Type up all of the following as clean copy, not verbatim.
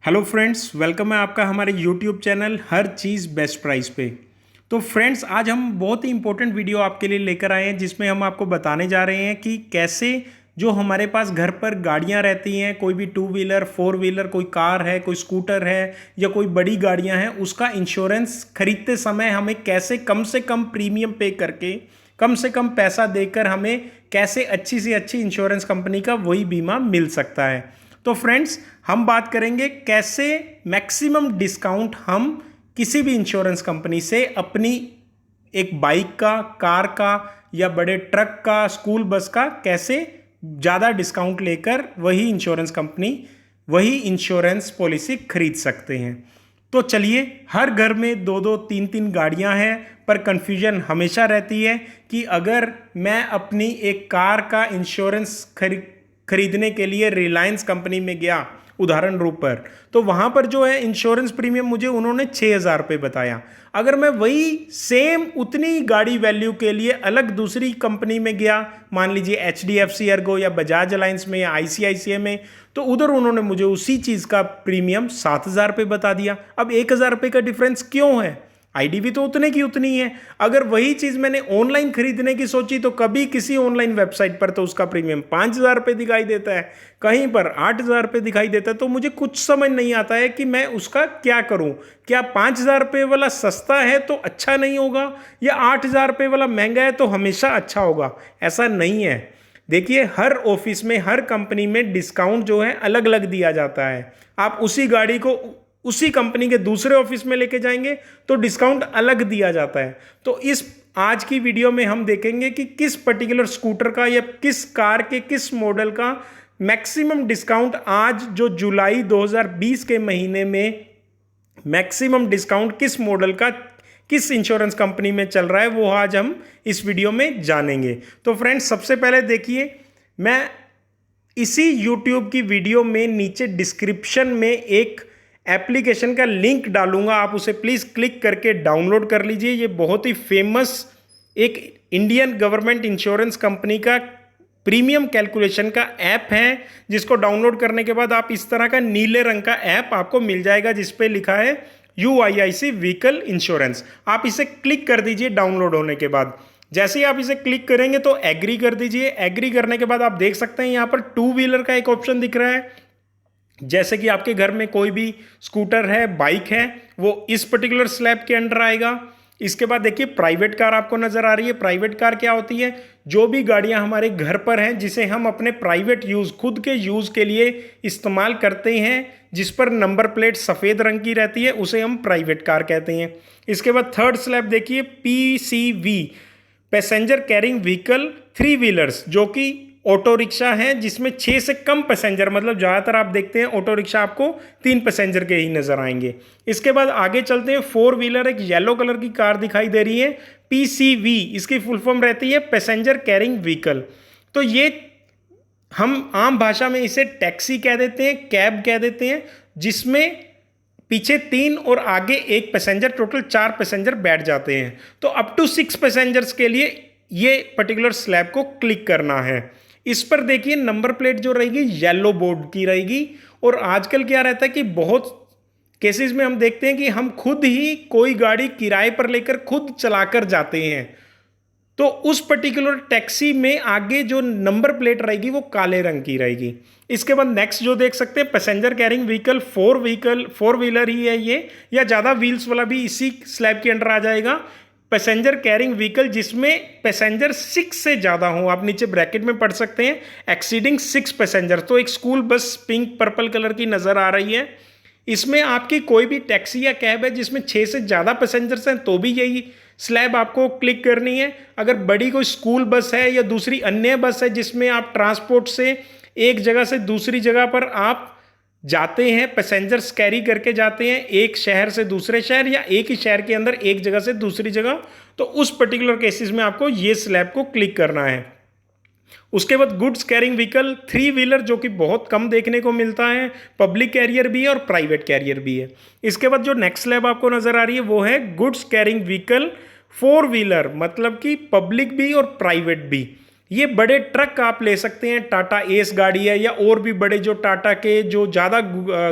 Hello friends, welcome है आपका हमारे यूट्यूब चैनल हर चीज़ बेस्ट प्राइस पे। तो फ्रेंड्स, आज हम बहुत ही इंपॉर्टेंट वीडियो आपके लिए लेकर आए हैं जिसमें हम आपको बताने जा रहे हैं कि कैसे जो हमारे पास घर पर गाड़ियां रहती हैं, कोई भी टू व्हीलर, फोर व्हीलर, कोई कार है, कोई स्कूटर है या कोई बड़ी गाड़ियां हैं, उसका इंश्योरेंस खरीदते समय हमें कैसे कम से कम प्रीमियम पे करके, कम से कम पैसा देकर हमें कैसे अच्छी से अच्छी इंश्योरेंस कंपनी का वही बीमा मिल सकता है। तो फ्रेंड्स, हम बात करेंगे कैसे मैक्सिमम डिस्काउंट हम किसी भी इंश्योरेंस कंपनी से अपनी एक बाइक का, कार का या बड़े ट्रक का, स्कूल बस का कैसे ज़्यादा डिस्काउंट लेकर वही इंश्योरेंस कंपनी, वही इंश्योरेंस पॉलिसी खरीद सकते हैं। तो चलिए, हर घर में दो दो तीन तीन गाड़ियां हैं, पर कंफ्यूजन हमेशा रहती है कि अगर मैं अपनी एक कार का इंश्योरेंस खरीदने के लिए रिलायंस कंपनी में गया उदाहरण रूप पर, तो वहाँ पर जो है इंश्योरेंस प्रीमियम मुझे उन्होंने 6,000 रुपये बताया। अगर मैं वही सेम उतनी गाड़ी वैल्यू के लिए अलग दूसरी कंपनी में गया, मान लीजिए HDFC अर्गो या बजाज अलायंस में या ICICI में, तो उधर उन्होंने मुझे उसी चीज़ का प्रीमियम 7,000 रुपये बता दिया। अब 1,000 रुपये का डिफरेंस क्यों है? आईडी तो उतने की उतनी है। अगर वही चीज़ मैंने ऑनलाइन खरीदने की सोची तो कभी किसी ऑनलाइन वेबसाइट पर तो उसका प्रीमियम 5,000 रुपये दिखाई देता है, कहीं पर 8,000 रुपये दिखाई देता है। तो मुझे कुछ समझ नहीं आता है कि मैं उसका क्या करूं। क्या 5,000 रुपये वाला सस्ता है तो अच्छा नहीं होगा, या 8,000 रुपये वाला महंगा है तो हमेशा अच्छा होगा? ऐसा नहीं है। देखिए, हर ऑफिस में, हर कंपनी में डिस्काउंट जो है अलग अलग दिया जाता है। आप उसी गाड़ी को उसी कंपनी के दूसरे ऑफिस में लेके जाएंगे तो डिस्काउंट अलग दिया जाता है। तो इस आज की वीडियो में हम देखेंगे कि किस पर्टिकुलर स्कूटर का या किस कार के किस मॉडल का मैक्सिमम डिस्काउंट आज जो जुलाई 2020 के महीने में मैक्सिमम डिस्काउंट किस मॉडल का किस इंश्योरेंस कंपनी में चल रहा है, वो आज हम इस वीडियो में जानेंगे। तो फ्रेंड्स, सबसे पहले देखिए, मैं इसी YouTube की वीडियो में नीचे डिस्क्रिप्शन में एक एप्लीकेशन का लिंक डालूंगा, आप उसे प्लीज़ क्लिक करके डाउनलोड कर लीजिए। ये बहुत ही फेमस एक इंडियन गवर्नमेंट इंश्योरेंस कंपनी का प्रीमियम कैलकुलेशन का ऐप है, जिसको डाउनलोड करने के बाद आप इस तरह का नीले रंग का ऐप आपको मिल जाएगा जिस पे लिखा है UIIC व्हीकल इंश्योरेंस। आप इसे क्लिक कर दीजिए डाउनलोड होने के बाद। जैसे ही आप इसे क्लिक करेंगे तो एग्री कर दीजिए। एग्री करने के बाद आप देख सकते हैं यहाँ पर टू व्हीलर का एक ऑप्शन दिख रहा है। जैसे कि आपके घर में कोई भी स्कूटर है, बाइक है, वो इस पर्टिकुलर स्लैब के अंडर आएगा। इसके बाद देखिए, प्राइवेट कार आपको नजर आ रही है। प्राइवेट कार क्या होती है? जो भी गाड़ियां हमारे घर पर हैं, जिसे हम अपने प्राइवेट यूज, खुद के यूज के लिए इस्तेमाल करते हैं, जिस पर नंबर प्लेट सफेद रंग की रहती है, उसे हम प्राइवेट कार कहते हैं। इसके बाद थर्ड स्लैब देखिए, PCV, passenger carrying vehicle three wheelers, जो कि ऑटो रिक्शा है जिसमें 6 से कम पैसेंजर, मतलब ज़्यादातर आप देखते हैं ऑटो रिक्शा आपको 3 पैसेंजर के ही नज़र आएंगे। इसके बाद आगे चलते हैं, फोर व्हीलर, एक येलो कलर की कार दिखाई दे रही है, PCV, इसकी फुल फॉर्म रहती है पैसेंजर कैरिंग व्हीकल। तो ये हम आम भाषा में इसे टैक्सी कह देते हैं, कैब कह देते हैं, जिसमें पीछे 3 और आगे 1 पैसेंजर, टोटल 4 पैसेंजर बैठ जाते हैं। तो अप टू 6 पैसेंजर्स के लिए ये पर्टिकुलर स्लैब को क्लिक करना है। इस पर देखिए, नंबर प्लेट जो रहेगी येलो बोर्ड की रहेगी। और आजकल क्या रहता है कि बहुत केसेस में हम देखते हैं कि हम खुद ही कोई गाड़ी किराए पर लेकर खुद चलाकर जाते हैं, तो उस पर्टिकुलर टैक्सी में आगे जो नंबर प्लेट रहेगी वो काले रंग की रहेगी। इसके बाद नेक्स्ट जो देख सकते हैं, passenger carrying vehicle, four wheeler ही है ये, या ज़्यादा व्हील्स वाला भी इसी स्लैब के अंडर आ जाएगा। पैसेंजर कैरिंग व्हीकल जिसमें पैसेंजर 6 से ज़्यादा हो, आप नीचे ब्रैकेट में पढ़ सकते हैं, एक्सीडिंग 6 पैसेंजर। तो एक school bus pink purple colour की नज़र आ रही है। इसमें आपकी कोई भी टैक्सी या कैब है जिसमें 6 से ज़्यादा पैसेंजर्स हैं, तो भी यही स्लैब आपको क्लिक करनी है। अगर बड़ी कोई स्कूल बस है या दूसरी अन्य बस है जिसमें आप ट्रांसपोर्ट से एक जगह से दूसरी जगह पर आप जाते हैं, पैसेंजर्स कैरी करके जाते हैं एक शहर से दूसरे शहर या एक ही शहर के अंदर एक जगह से दूसरी जगह, तो उस पर्टिकुलर केसेस में आपको ये स्लैब को क्लिक करना है। उसके बाद goods carrying vehicle three wheeler, जो कि बहुत कम देखने को मिलता है, पब्लिक कैरियर भी है और प्राइवेट कैरियर भी है। इसके बाद जो नेक्स्ट स्लैब आपको नजर आ रही है वो है goods carrying vehicle four wheeler, मतलब कि पब्लिक भी और प्राइवेट भी। ये बड़े ट्रक आप ले सकते हैं, टाटा एस गाड़ी है या और भी बड़े जो टाटा के जो ज़्यादा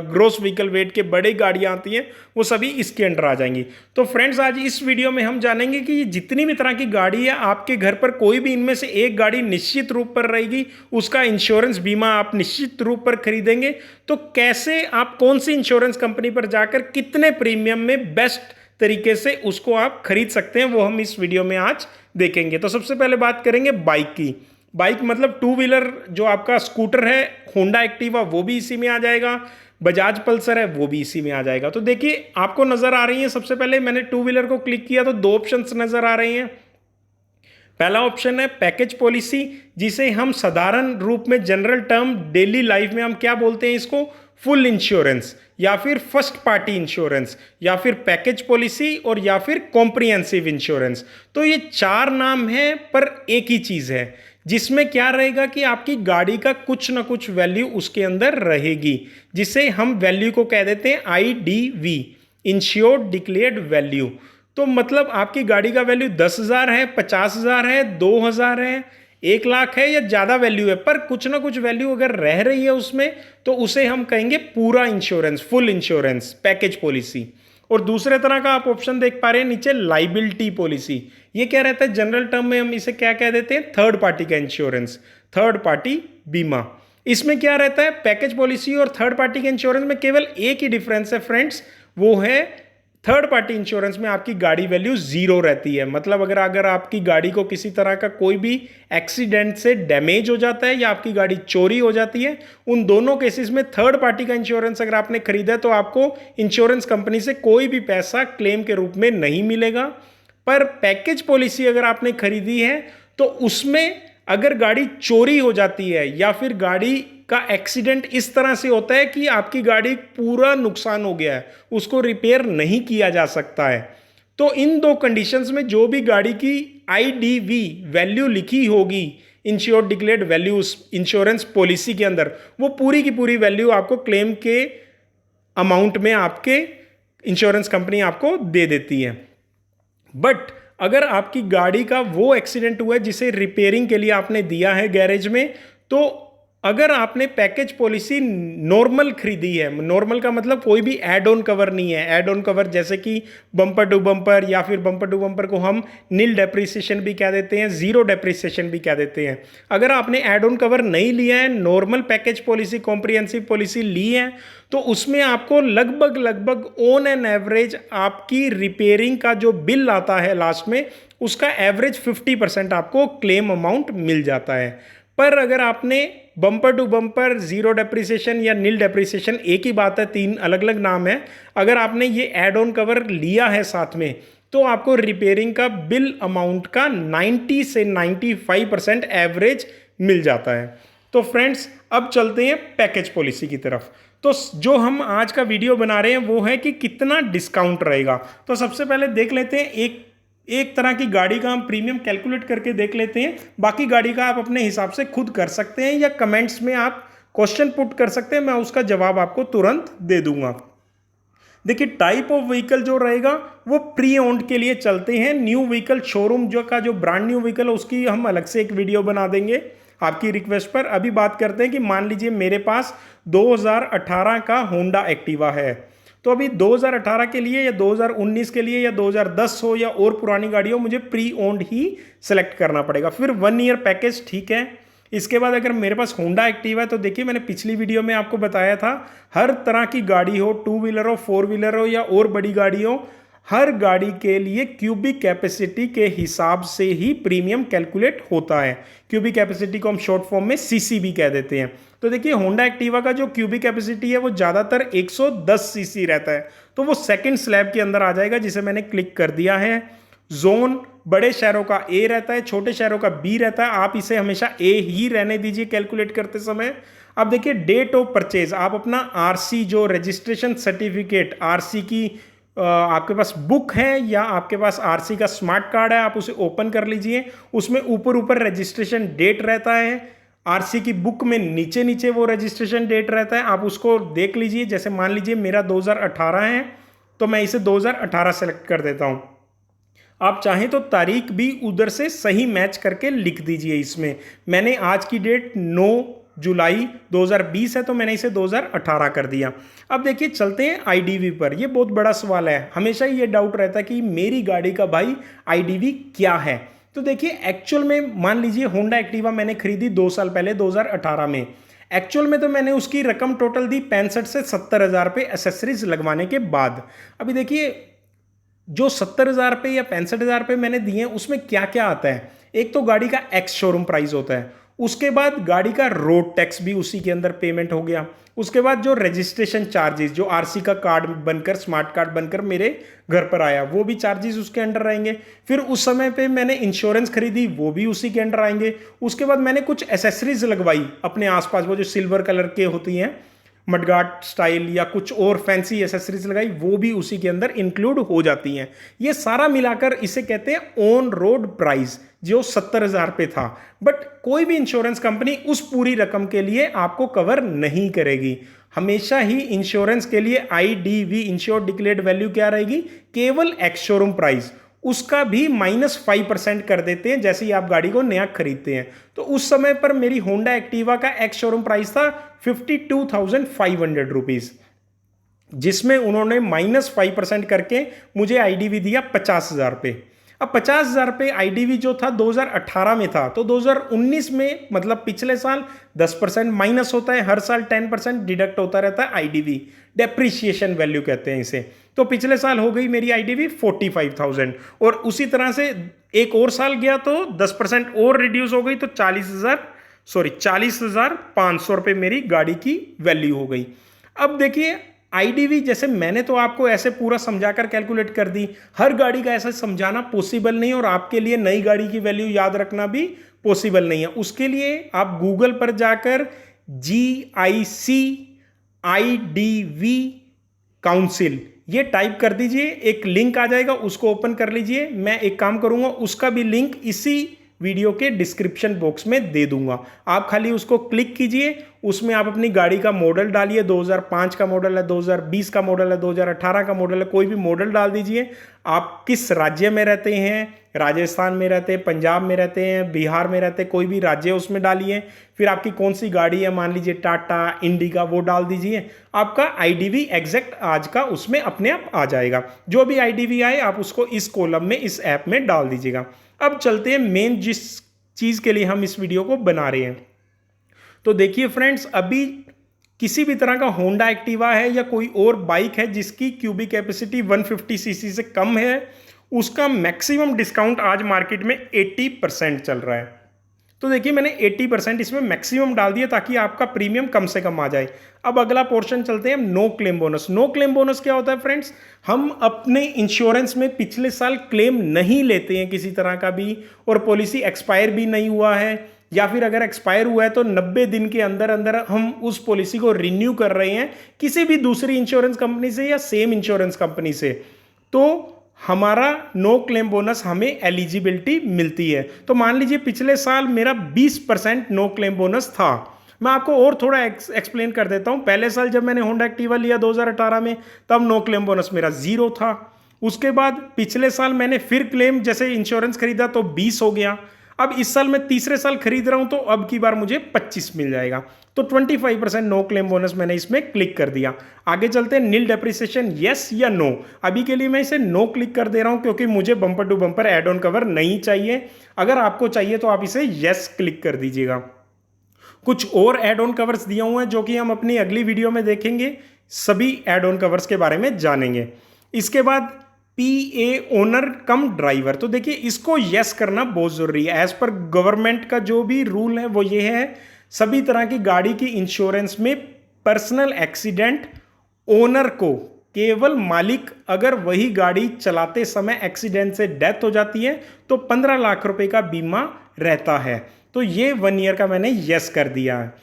ग्रोस व्हीकल वेट के बड़ी गाड़ियाँ आती हैं वो सभी इसके अंडर आ जाएंगी। तो फ्रेंड्स आज इस वीडियो में हम जानेंगे कि ये जितनी भी तरह की गाड़ी है आपके घर पर कोई भी इनमें से एक गाड़ी निश्चित रूप पर रहेगी, उसका इंश्योरेंस बीमा आप निश्चित रूप पर खरीदेंगे। तो कैसे आप कौन सी इंश्योरेंस कंपनी पर जाकर कितने प्रीमियम में बेस्ट तरीके से उसको आप खरीद सकते हैं वो हम इस वीडियो में आज देखेंगे। तो सबसे पहले बात करेंगे बाइक की। बाइक मतलब टू व्हीलर जो आपका स्कूटर है, होंडा एक्टिवा वो भी इसी में आ जाएगा, बजाज पल्सर है वो भी इसी में आ जाएगा। तो देखिए आपको नजर आ रही है, सबसे पहले मैंने टू व्हीलर को क्लिक किया तो दो ऑप्शंस नजर आ रहे हैं। पहला ऑप्शन है पैकेज पॉलिसी, जिसे हम साधारण रूप में जनरल टर्म डेली लाइफ में हम क्या बोलते हैं, इसको फुल इंश्योरेंस या फिर फर्स्ट पार्टी इंश्योरेंस या फिर पैकेज पॉलिसी और या फिर कॉम्प्रिहेंसिव इंश्योरेंस। तो ये चार नाम हैं पर एक ही चीज है, जिसमें क्या रहेगा कि आपकी गाड़ी का कुछ ना कुछ वैल्यू उसके अंदर रहेगी, जिसे हम वैल्यू को कह देते हैं IDV, इंश्योर्ड डिक्लेयर्ड वैल्यू। तो मतलब आपकी गाड़ी का वैल्यू 10,000 है, 50,000 है, 2,000 है, 1,00,000 है या ज़्यादा वैल्यू है, पर कुछ ना कुछ वैल्यू अगर रह रही है उसमें तो उसे हम कहेंगे पूरा insurance, full insurance, package policy. और दूसरे तरह का आप ऑप्शन देख पा रहे हैं नीचे लाइबिलिटी पॉलिसी। ये क्या रहता है, जनरल टर्म में हम इसे क्या कह देते हैं, थर्ड पार्टी का इंश्योरेंस, थर्ड पार्टी बीमा। इसमें क्या रहता है, पैकेज पॉलिसी और थर्ड पार्टी के इंश्योरेंस में केवल एक ही डिफरेंस है फ्रेंड्स, वो है थर्ड पार्टी इंश्योरेंस में आपकी गाड़ी वैल्यू जीरो रहती है। मतलब अगर आपकी गाड़ी को किसी तरह का कोई भी एक्सीडेंट से डैमेज हो जाता है या आपकी गाड़ी चोरी हो जाती है, उन दोनों केसेस में थर्ड पार्टी का इंश्योरेंस अगर आपने खरीदा है तो आपको इंश्योरेंस कंपनी से कोई भी पैसा क्लेम के रूप में नहीं मिलेगा। पर पैकेज पॉलिसी अगर आपने खरीदी है तो उसमें अगर गाड़ी चोरी हो जाती है या फिर गाड़ी का एक्सीडेंट इस तरह से होता है कि आपकी गाड़ी पूरा नुकसान हो गया है, उसको रिपेयर नहीं किया जा सकता है, तो इन दो कंडीशंस में जो भी गाड़ी की IDV वैल्यू लिखी होगी, insured declared value insurance policy के अंदर, वो पूरी की पूरी वैल्यू आपको क्लेम के अमाउंट में आपके इंश्योरेंस कंपनी आपको दे देती है। बट अगर आपकी गाड़ी का वो एक्सीडेंट हुआ है जिसे रिपेयरिंग के लिए आपने दिया है गैरेज में, तो अगर आपने पैकेज पॉलिसी नॉर्मल खरीदी है, नॉर्मल का मतलब कोई भी एड ऑन कवर नहीं है, एड ऑन कवर जैसे कि बम्पर टू बम्पर या फिर बम्पर टू बम्पर को हम नील डेप्रिसिएशन भी कह देते हैं, जीरो डेप्रिसिएशन भी कह देते हैं। अगर आपने एड ऑन कवर नहीं लिया है, normal package policy comprehensive policy ली है, तो उसमें आपको लगभग ऑन एन एवरेज आपकी रिपेयरिंग का जो बिल आता है लास्ट में, उसका एवरेज 50% आपको क्लेम अमाउंट मिल जाता है। पर अगर आपने bumper to bumper, zero depreciation या नील डेप्रिसिएशन, एक ही बात है, तीन अलग अलग नाम है, अगर आपने ये एड ऑन कवर लिया है साथ में, तो आपको रिपेयरिंग का बिल अमाउंट का 90 से 95% एवरेज मिल जाता है। तो फ्रेंड्स अब चलते हैं पैकेज पॉलिसी की तरफ। तो जो हम आज का वीडियो बना रहे हैं वो है कि कितना डिस्काउंट रहेगा। तो सबसे पहले देख लेते हैं एक तरह की गाड़ी का हम प्रीमियम कैलकुलेट करके देख लेते हैं। बाकी गाड़ी का आप अपने हिसाब से खुद कर सकते हैं या कमेंट्स में आप क्वेश्चन पुट कर सकते हैं, मैं उसका जवाब आपको तुरंत दे दूंगा। देखिए टाइप ऑफ व्हीकल जो रहेगा वो प्री ओन्ड के लिए चलते हैं। न्यू व्हीकल शोरूम का जो ब्रांड न्यू व्हीकल है उसकी हम अलग से एक वीडियो बना देंगे आपकी रिक्वेस्ट पर। अभी बात करते हैं कि मान लीजिए मेरे पास 2018 का होंडा एक्टिवा है, तो अभी 2018 के लिए या 2019 के लिए या 2010 हो या और पुरानी गाड़ी हो, मुझे प्री ओन्ड ही सेलेक्ट करना पड़ेगा। फिर 1 ईयर पैकेज ठीक है। इसके बाद अगर मेरे पास होंडा एक्टिवा है तो देखिए मैंने पिछली वीडियो में आपको बताया था, हर तरह की गाड़ी हो, टू व्हीलर हो, फोर व्हीलर हो या और बड़ी गाड़ी हो, हर गाड़ी के लिए क्यूबिक कैपेसिटी के हिसाब से ही प्रीमियम कैलकुलेट होता है। क्यूबिक कैपेसिटी को हम शॉर्ट फॉर्म में CC भी कह देते हैं। तो देखिए होंडा एक्टिवा का जो क्यूबिक कैपेसिटी है वो ज़्यादातर 110 CC रहता है, तो वो सेकंड स्लैब के अंदर आ जाएगा, जिसे मैंने क्लिक कर दिया है। जोन बड़े शहरों का A रहता है, छोटे शहरों का B रहता है, आप इसे हमेशा A ही रहने दीजिए कैलकुलेट करते समय। अब देखिए डेट ऑफ परचेज, आप अपना RC जो रजिस्ट्रेशन सर्टिफिकेट, RC की आपके पास बुक है या आपके पास RC का स्मार्ट कार्ड है, आप उसे ओपन कर लीजिए। उसमें ऊपर रजिस्ट्रेशन डेट रहता है, RC की बुक में नीचे नीचे वो रजिस्ट्रेशन डेट रहता है, आप उसको देख लीजिए। जैसे मान लीजिए मेरा 2018 है तो मैं इसे 2018 सेलेक्ट कर देता हूँ। आप चाहें तो तारीख भी उधर से सही मैच करके लिख दीजिए। इसमें मैंने आज की डेट 9 जुलाई 2020 है तो मैंने इसे 2018 कर दिया। अब देखिए चलते हैं आईडीवी पर। ये बहुत बड़ा सवाल है, हमेशा ये डाउट रहता है कि मेरी गाड़ी का भाई आईडीवी क्या है। तो देखिए एक्चुअल में मान लीजिए होंडा एक्टिवा मैंने खरीदी 2 साल पहले 2018 में। एक्चुअल में तो मैंने उसकी रकम टोटल दी 65 से 70 हज़ार रुपये एसेसरीज लगवाने के बाद। अभी देखिए जो 70 हज़ार रुपये या 65 हज़ार रुपये मैंने दिए हैं उसमें क्या क्या आता है। एक तो गाड़ी का एक्स शोरूम प्राइस होता है, उसके बाद गाड़ी का रोड टैक्स भी उसी के अंदर पेमेंट हो गया, उसके बाद जो रजिस्ट्रेशन चार्जेस जो आरसी का कार्ड बनकर स्मार्ट कार्ड बनकर मेरे घर पर आया वो भी चार्जेस उसके अंडर रहेंगे। फिर उस समय पे मैंने इंश्योरेंस खरीदी वो भी उसी के अंडर आएंगे। उसके बाद मैंने कुछ एसेसरीज लगवाई अपने आसपास, वो जो सिल्वर कलर के होती हैं मडगार्ड स्टाइल या कुछ और फैंसी एसेसरीज लगाई वो भी उसी के अंदर इंक्लूड हो जाती हैं। ये सारा मिलाकर इसे कहते हैं ऑन रोड प्राइस जो 70 हज़ार रुपये था। बट कोई भी इंश्योरेंस कंपनी उस पूरी रकम के लिए आपको कवर नहीं करेगी। हमेशा ही इंश्योरेंस के लिए आईडीवी इंश्योर्ड डिक्लेयर्ड वैल्यू क्या रहेगी, केवल एक्स शोरूम प्राइस, उसका भी -5% कर देते हैं जैसे ही आप गाड़ी को नया खरीदते हैं। तो उस समय पर मेरी होंडा एक्टिवा का एक्स शोरूम प्राइस था 52,500 रुपीज़, जिसमें उन्होंने -5% करके मुझे आईडीवी दिया 50 हज़ार रुपये। अब 50 हज़ार रुपये आईडीवी जो था 2018 में था, तो 2019 में मतलब पिछले साल 10% माइनस होता है, हर साल 10% डिडक्ट होता रहता है आईडीवी, डेप्रिसिएशन वैल्यू कहते हैं इसे। तो पिछले साल हो गई मेरी आईडीवी 45,000 और उसी तरह से एक और साल गया तो 10% और रिड्यूस हो गई तो 40,500 रुपये मेरी गाड़ी की वैल्यू हो गई। अब देखिए आईडीवी जैसे मैंने तो आपको ऐसे पूरा समझाकर कैलकुलेट कर दी, हर गाड़ी का ऐसा समझाना पॉसिबल नहीं और आपके लिए नई गाड़ी की वैल्यू याद रखना भी पॉसिबल नहीं है। उसके लिए आप गूगल पर जाकर GIC आईडीवी काउंसिल ये टाइप कर दीजिए, एक लिंक आ जाएगा, उसको ओपन कर लीजिए। मैं एक काम करूंगा उसका भी लिंक इसी वीडियो के डिस्क्रिप्शन बॉक्स में दे दूंगा, आप खाली उसको क्लिक कीजिए, उसमें आप अपनी गाड़ी का मॉडल डालिए, 2005 का मॉडल है, 2020 का मॉडल है, 2018 का मॉडल है, कोई भी मॉडल डाल दीजिए। आप किस राज्य में रहते हैं, राजस्थान में रहते हैं, पंजाब में रहते हैं, बिहार में रहते हैं, कोई भी राज्य उसमें डालिए। फिर आपकी कौन सी गाड़ी है, मान लीजिए टाटा, इंडिका, वो डाल दीजिए। आपका आईडीवी एग्जैक्ट आज का उसमें अपने आप आ जाएगा। जो भी आईडीवी आए आप उसको इस कॉलम में इस ऐप में डाल दीजिएगा। अब चलते हैं मेन जिस चीज़ के लिए हम इस वीडियो को बना रहे हैं। तो देखिए फ्रेंड्स, अभी किसी भी तरह का होंडा एक्टिवा है या कोई और बाइक है जिसकी क्यूबिक कैपेसिटी 150 सीसी से कम है, उसका मैक्सिमम डिस्काउंट आज मार्केट में 80% चल रहा है। तो देखिए मैंने 80% इसमें मैक्सिमम डाल दिया ताकि आपका प्रीमियम कम से कम आ जाए। अब अगला पोर्शन चलते हैं no claim bonus. No claim bonus क्या होता है फ्रेंड्स, हम अपने इंश्योरेंस में पिछले साल क्लेम नहीं लेते हैं किसी तरह का भी, और पॉलिसी एक्सपायर भी नहीं हुआ है, या फिर अगर एक्सपायर हुआ है तो 90 दिन के अंदर अंदर हम उस पॉलिसी को रिन्यू कर रहे हैं किसी भी दूसरी इंश्योरेंस कंपनी से या सेम इंश्योरेंस कंपनी से, तो हमारा नो क्लेम बोनस हमें एलिजिबिलिटी मिलती है। तो मान लीजिए पिछले साल मेरा 20% नो क्लेम बोनस था। मैं आपको और थोड़ा एक्सप्लेन कर देता हूं। पहले साल जब मैंने होंडा एक्टिवा लिया 2018 में, तब नो क्लेम बोनस मेरा 0 था। उसके बाद पिछले साल मैंने फिर क्लेम जैसे इंश्योरेंस खरीदा तो 20 हो गया। अब इस साल मैं तीसरे साल खरीद रहा हूं तो अब की बार मुझे 25 मिल जाएगा। तो 25% नो क्लेम बोनस मैंने इसमें क्लिक कर दिया। आगे चलते हैं नील डेप्रिसिएशन, यस या नो। अभी के लिए मैं इसे नो क्लिक कर दे रहा हूं क्योंकि मुझे bumper to bumper add on cover नहीं चाहिए। अगर आपको चाहिए तो आप इसे यस क्लिक कर दीजिएगा। कुछ और एड ऑन कवर्स दिए हुए हैं जो कि हम अपनी अगली वीडियो में देखेंगे, सभी एड ऑन कवर्स के बारे में जानेंगे। इसके बाद PA ओनर कम ड्राइवर, तो देखिए इसको यस करना बहुत जरूरी है। एज पर गवर्नमेंट का जो भी रूल है वो ये है, सभी तरह की गाड़ी की इंश्योरेंस में पर्सनल एक्सीडेंट ओनर को, केवल मालिक अगर वही गाड़ी चलाते समय एक्सीडेंट से डेथ हो जाती है तो 15 लाख रुपए का बीमा रहता है। तो ये 1 ईयर का मैंने यस कर दिया है।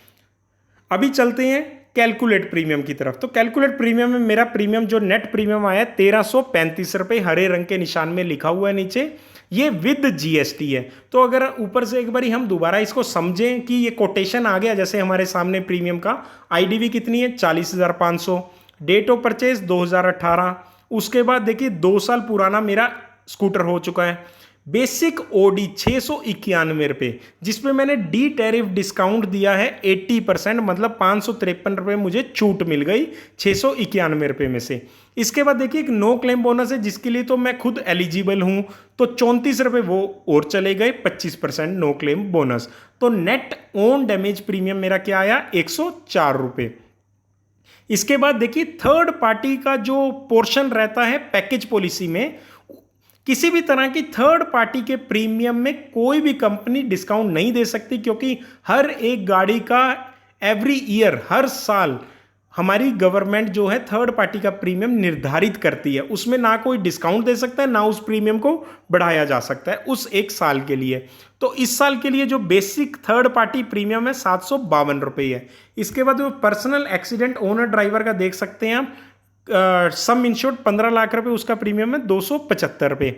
अभी चलते हैं कैलकुलेट प्रीमियम की तरफ। तो कैलकुलेट प्रीमियम में मेरा प्रीमियम जो नेट प्रीमियम आया 1335 रुपये, हरे रंग के निशान में लिखा हुआ है नीचे, ये विद GST है। तो अगर ऊपर से एक बार हम दोबारा इसको समझें कि ये कोटेशन आ गया जैसे हमारे सामने प्रीमियम का, आईडीवी कितनी है 40,500, डेट ऑफ परचेज 2018, उसके बाद देखिए 2 साल पुराना मेरा स्कूटर हो चुका है। बेसिक ओडी 691 रुपये, जिसपे मैंने डी टैरिफ डिस्काउंट दिया है 80%, मतलब 553 रुपये मुझे छूट मिल गई 691 रुपये में से। इसके बाद देखिए एक नो क्लेम बोनस है, जिसके लिए तो मैं खुद एलिजिबल हूं, तो 34 रुपये वो और चले गए, 25% नो क्लेम बोनस। तो नेट ओन डैमेज प्रीमियम मेरा क्या आया, 104 रुपये। इसके बाद देखिए थर्ड पार्टी का जो पोर्शन रहता है पैकेज पॉलिसी में, किसी भी तरह की थर्ड पार्टी के प्रीमियम में कोई भी कंपनी डिस्काउंट नहीं दे सकती, क्योंकि हर एक गाड़ी का एवरी ईयर, हर साल हमारी गवर्नमेंट जो है थर्ड पार्टी का प्रीमियम निर्धारित करती है। उसमें ना कोई डिस्काउंट दे सकता है, ना उस प्रीमियम को बढ़ाया जा सकता है उस एक साल के लिए। तो इस साल के लिए जो बेसिक थर्ड पार्टी प्रीमियम है 752 रुपये है। इसके बाद वो पर्सनल एक्सीडेंट ओनर ड्राइवर का देख सकते हैं आप, सम इंश्योर्ड 15 लाख रुपए उसका प्रीमियम है 275 रुपये।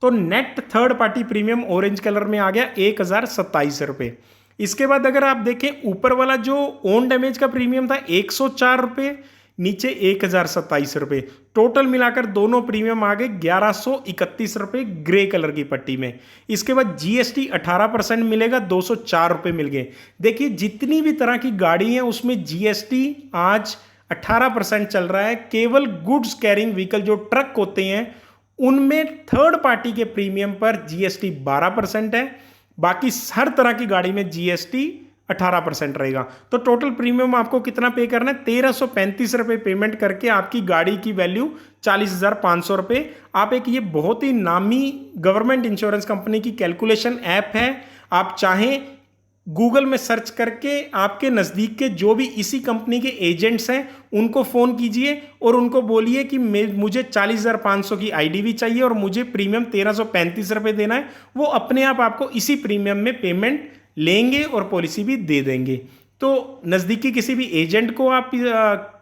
तो net third party premium orange colour में आ गया 1027 रुपये। इसके बाद अगर आप देखें ऊपर वाला जो ओन डैमेज का प्रीमियम था 104 रुपये, नीचे 1027 रुपये, टोटल मिलाकर दोनों प्रीमियम आ गए 1131 रुपये ग्रे कलर की पट्टी में। इसके बाद जीएसटी 18% मिलेगा, 204 रुपये मिल गए। देखिए जितनी भी तरह की गाड़ी है उसमें जीएसटी आज 18% चल रहा है। केवल गुड्स कैरिंग व्हीकल जो ट्रक होते हैं उनमें थर्ड पार्टी के प्रीमियम पर जीएसटी 12% है, बाकी हर तरह की गाड़ी में जीएसटी 18% रहेगा। तो टोटल प्रीमियम आपको कितना पे करना है, 1335 रुपये पेमेंट करके आपकी गाड़ी की वैल्यू 40,500 रुपये। आप एक ये बहुत ही नामी गवर्नमेंट इंश्योरेंस कंपनी की कैलकुलेशन ऐप है, आप चाहें गूगल में सर्च करके आपके नज़दीक के जो भी इसी कंपनी के एजेंट्स हैं उनको फ़ोन कीजिए और उनको बोलिए कि मुझे 40,500 की आईडीवी चाहिए और मुझे प्रीमियम 1335 रुपये देना है। वो अपने आप आपको इसी प्रीमियम में पेमेंट लेंगे और पॉलिसी भी दे देंगे। तो नज़दीकी किसी भी एजेंट को आप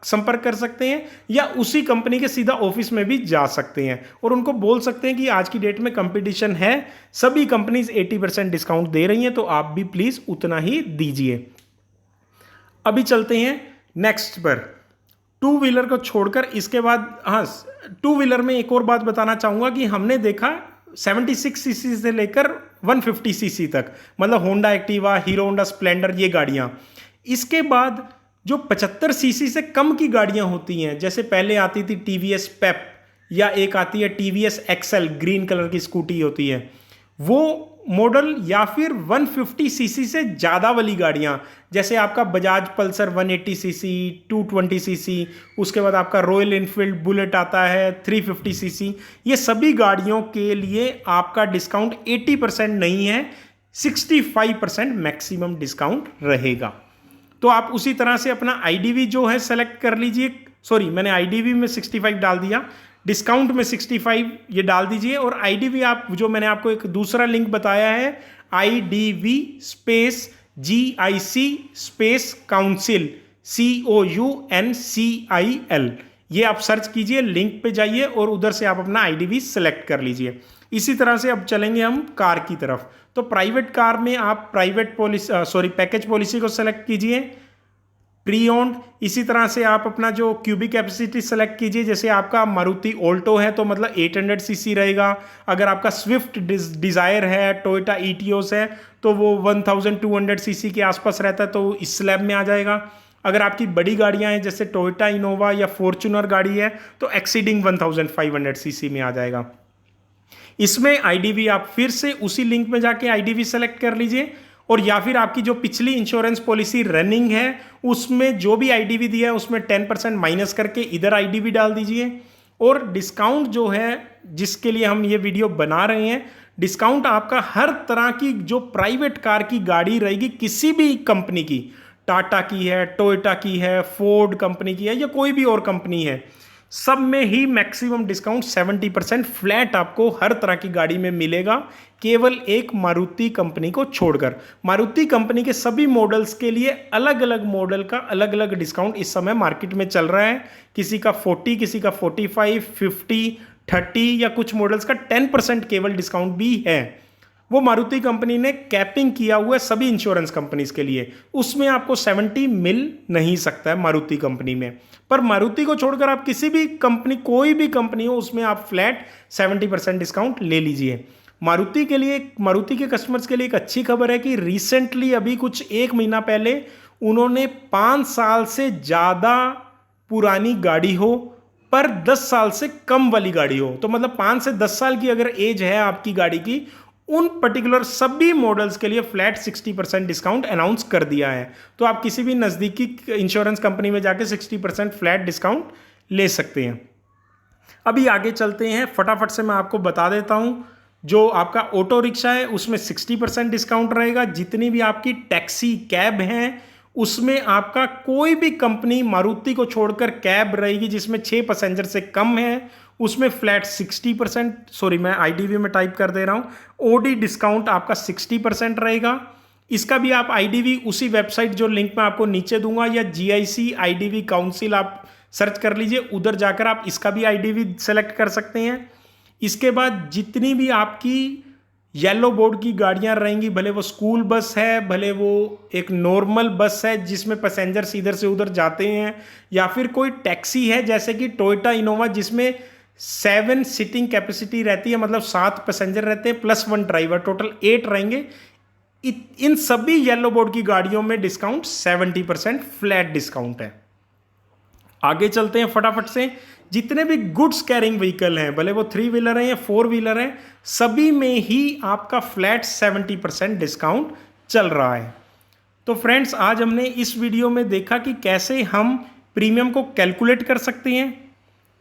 संपर्क कर सकते हैं या उसी कंपनी के सीधा ऑफिस में भी जा सकते हैं और उनको बोल सकते हैं कि आज की डेट में कंपटीशन है, सभी कंपनीज 80% डिस्काउंट दे रही हैं, तो आप भी प्लीज़ उतना ही दीजिए। अभी चलते हैं नेक्स्ट पर, टू व्हीलर को छोड़कर। इसके बाद हाँ, टू व्हीलर में एक और बात बताना चाहूँगा कि हमने देखा 76 सीसी से लेकर 150 सीसी तक, मतलब Honda Activa, hero Honda Splendor, ये गाड़ियाँ। इसके बाद जो 75 सीसी से कम की गाड़ियां होती हैं, जैसे पहले आती थी टीवीएस पेप या एक आती है टीवीएस एक्सेल, ग्रीन कलर की स्कूटी होती है, वो मॉडल, या फिर 150 सीसी से ज़्यादा वाली गाड़ियां, जैसे आपका बजाज पल्सर 180 सीसी, 220 सीसी, उसके बाद आपका रॉयल एनफील्ड बुलेट आता है 350 सीसी। ये सभी गाड़ियों के लिए आपका डिस्काउंट 80% नहीं है, 65% मैक्सिमम डिस्काउंट रहेगा। तो आप उसी तरह से अपना आईडीवी जो है सेलेक्ट कर लीजिए। सॉरी, मैंने आईडीवी में 65 डाल दिया, डिस्काउंट में 65 ये डाल दीजिए। और आईडीवी आप जो मैंने आपको एक दूसरा लिंक बताया है, IDV space GIC space council COUNCIL, ये आप सर्च कीजिए, लिंक पे जाइए और उधर से आप अपना आईडीवी सेलेक्ट कर लीजिए। इसी तरह से अब चलेंगे हम कार की तरफ। तो प्राइवेट कार में आप प्राइवेट पॉलिसी पैकेज पॉलिसी को सेलेक्ट कीजिए, प्री ओन्ड। इसी तरह से आप अपना जो क्यूबिक कैपेसिटी सेलेक्ट कीजिए, जैसे आपका मारुति ऑल्टो है तो मतलब 800 सीसी रहेगा। अगर आपका स्विफ्ट डिज़ायर है, टोयोटा ईटियोस है तो वो 1200 सीसी के आसपास रहता है, तो इस स्लैब में आ जाएगा। अगर आपकी बड़ी गाड़ियां हैं जैसे टोयोटा इनोवा या फॉर्च्यूनर गाड़ी है तो एक्सीडिंग 1500 सीसी में आ जाएगा। इसमें आईडीवी आप फिर से उसी लिंक में जाके आईडीवी सेलेक्ट कर लीजिए, और या फिर आपकी जो पिछली इंश्योरेंस पॉलिसी रनिंग है उसमें जो भी आईडीवी दिया है उसमें 10% माइनस करके इधर आईडीवी डाल दीजिए। और डिस्काउंट जो है जिसके लिए हम ये वीडियो बना रहे हैं, डिस्काउंट आपका हर तरह की जो प्राइवेट कार की गाड़ी रहेगी, किसी भी कंपनी की, टाटा की है, टोयोटा की है, फोर्ड कंपनी की है या कोई भी और कंपनी है, सब में ही मैक्सिमम डिस्काउंट 70% फ्लैट आपको हर तरह की गाड़ी में मिलेगा, केवल एक मारुति कंपनी को छोड़कर। मारुति कंपनी के सभी मॉडल्स के लिए अलग अलग मॉडल का अलग अलग डिस्काउंट इस समय मार्केट में चल रहा है। किसी का 40, किसी का 45, 50, 30 या कुछ मॉडल्स का 10% केवल डिस्काउंट भी है। वो मारुति कंपनी ने कैपिंग किया हुआ है सभी इंश्योरेंस कंपनीज के लिए, उसमें आपको 70 मिल नहीं सकता है मारुति कंपनी में। पर मारुति को छोड़कर आप किसी भी कंपनी, कोई भी कंपनी हो, उसमें आप फ्लैट 70% डिस्काउंट ले लीजिए। मारुति के लिए, मारुति के कस्टमर्स के लिए एक अच्छी खबर है कि रिसेंटली अभी कुछ 1 महीना पहले उन्होंने 5 साल से ज़्यादा पुरानी गाड़ी हो पर 10 साल से कम वाली गाड़ी हो, तो मतलब 5 से 10 साल की अगर एज है आपकी गाड़ी की, उन पर्टिकुलर सभी मॉडल्स के लिए फ्लैट 60% डिस्काउंट अनाउंस कर दिया है। तो आप किसी भी नज़दीकी इंश्योरेंस कंपनी में जाके 60% फ्लैट डिस्काउंट ले सकते हैं। अभी आगे चलते हैं, फटाफट से मैं आपको बता देता हूं। जो आपका ऑटो रिक्शा है उसमें 60% डिस्काउंट रहेगा। जितनी भी आपकी टैक्सी कैब हैं उसमें आपका कोई भी कंपनी मारुति को छोड़कर कैब रहेगी जिसमें 6 पैसेंजर से कम है, उसमें फ्लैट 60%, सॉरी मैं आईडीवी में टाइप कर दे रहा हूं, ओडी डिस्काउंट आपका 60% रहेगा। इसका भी आप आईडीवी उसी वेबसाइट जो लिंक मैं आपको नीचे दूंगा या जीआईसी आईडीवी काउंसिल आप सर्च कर लीजिए, उधर जाकर आप इसका भी आईडीवी सेलेक्ट कर सकते हैं। इसके बाद जितनी भी आपकी येलो बोर्ड की गाड़ियां रहेंगी, भले वो स्कूल बस है, भले वो एक नॉर्मल बस है जिसमें पैसेंजर्स इधर से उधर जाते हैं, या फिर कोई टैक्सी है जैसे कि टोयोटा इनोवा जिसमें 7 सीटिंग कैपेसिटी रहती है, मतलब 7 पैसेंजर रहते हैं प्लस 1 ड्राइवर, टोटल 8 रहेंगे। इन सभी येलो बोर्ड की गाड़ियों में डिस्काउंट 70% फ्लैट डिस्काउंट है। आगे चलते हैं फटाफट से। जितने भी गुड्स कैरिंग व्हीकल हैं, भले वो 3 व्हीलर हैं या 4 व्हीलर हैं, सभी में ही आपका फ्लैट 70% डिस्काउंट चल रहा है। तो फ्रेंड्स, आज हमने इस वीडियो में देखा कि कैसे हम प्रीमियम को कैलकुलेट कर सकते हैं,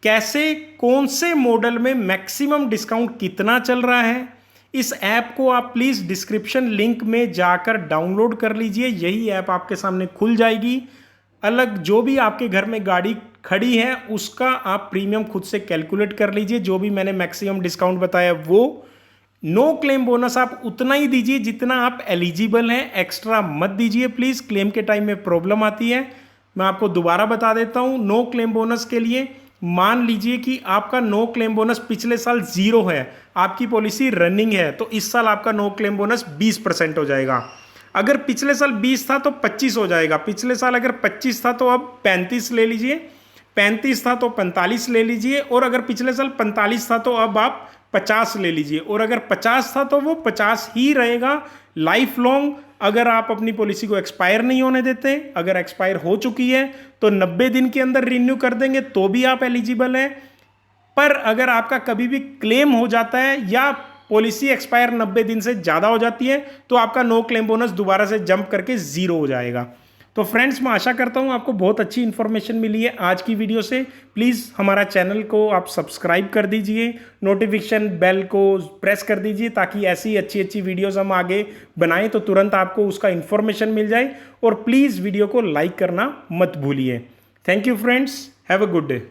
कैसे कौन से मॉडल में मैक्सिमम डिस्काउंट कितना चल रहा है। इस ऐप को आप प्लीज़ डिस्क्रिप्शन लिंक में जाकर डाउनलोड कर लीजिए, यही ऐप आपके सामने खुल जाएगी। अलग जो भी आपके घर में गाड़ी खड़ी है उसका आप प्रीमियम खुद से कैलकुलेट कर लीजिए। जो भी मैंने मैक्सिमम डिस्काउंट बताया वो नो क्लेम बोनस आप उतना ही दीजिए जितना आप एलिजिबल हैं, एक्स्ट्रा मत दीजिए प्लीज़, क्लेम के टाइम में प्रॉब्लम आती है। मैं आपको दोबारा बता देता हूं, नो क्लेम बोनस के लिए मान लीजिए कि आपका नो क्लेम बोनस पिछले साल 0 है, आपकी पॉलिसी रनिंग है, तो इस साल आपका नो क्लेम बोनस 20% हो जाएगा। अगर पिछले साल 20 था तो 25 हो जाएगा, पिछले साल अगर 25 था तो अब 35 ले लीजिए, 35 था तो 45 ले लीजिए, और अगर पिछले साल 45 था तो अब आप 50 ले लीजिए, और अगर 50 था तो वो 50 ही रहेगा लाइफ लॉन्ग। अगर आप अपनी पॉलिसी को एक्सपायर नहीं होने देते, अगर एक्सपायर हो चुकी है तो 90 दिन के अंदर रिन्यू कर देंगे तो भी आप एलिजिबल हैं। पर अगर आपका कभी भी क्लेम हो जाता है या पॉलिसी एक्सपायर 90 दिन से ज़्यादा हो जाती है तो आपका नो क्लेम बोनस दोबारा से जंप करके 0 हो जाएगा। तो फ्रेंड्स, मैं आशा करता हूं आपको बहुत अच्छी इन्फॉर्मेशन मिली है आज की वीडियो से। प्लीज़ हमारा चैनल को आप सब्सक्राइब कर दीजिए, नोटिफिकेशन बेल को प्रेस कर दीजिए ताकि ऐसी अच्छी अच्छी वीडियोस हम आगे बनाएं तो तुरंत आपको उसका इन्फॉर्मेशन मिल जाए। और प्लीज़ वीडियो को लाइक करना मत भूलिए। Thank you friends, have a good day.